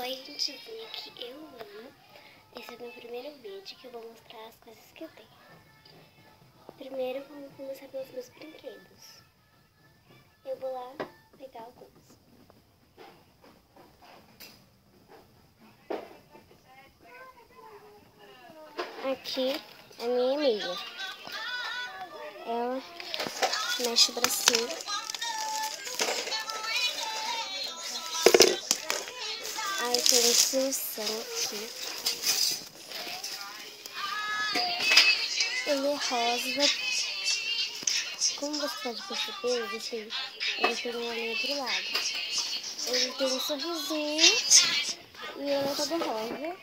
Oi, gentezinha, aqui eu amo. Esse é o meu primeiro vídeo que eu vou mostrar as coisas que eu tenho. Primeiro vamos começar pelos meus brinquedos. Eu vou lá pegar alguns. Aqui é a minha Emília. Ela mexe o bracinho. Aí tem instrução aqui. Ele é rosa. Como você pode perceber, ele tem uma linha pro lado. Ele tem um sorrisinho e ele é todo rosa.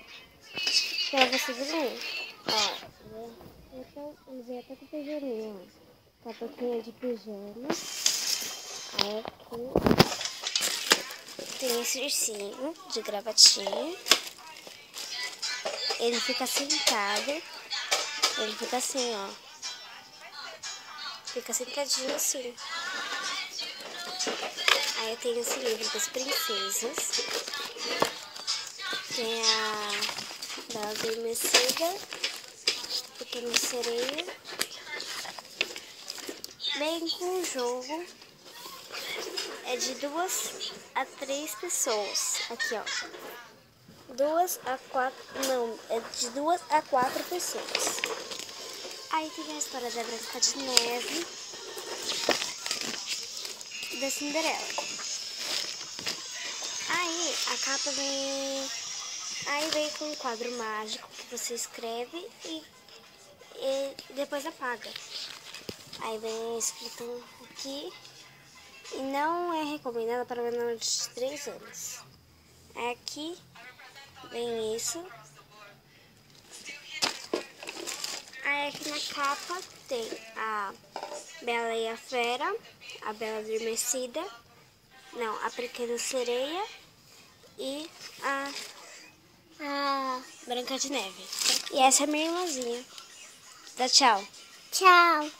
Pra você ver. Ó, eu usei até com pijaminha, ó. Com a touquinha de pijama. Aí aqui tem esse ursinho de gravatinha. Ele fica sentado. Ele fica assim, ó. Fica sentadinho assim. Aí eu tenho esse livro das princesas. Tem a Bela Adormecida, Pequena Sereia. Vem com o jogo. É de 2 a 3 pessoas. Aqui, ó. 2 a 4. Não, é de 2 a 4 pessoas. Aí tem a história da Branca de Neve e da Cinderela. Aí a capa vem. Aí vem com um quadro mágico que você escreve e depois apaga. Aí vem escrito aqui. E não é recomendada para menores de 3 anos. Aqui vem isso. Aí aqui na capa tem a Bela e a Fera, a Bela Adormecida, não, a Pequena Sereia e a Branca de Neve. E essa é a minha irmãzinha. Dá tchau. Tchau.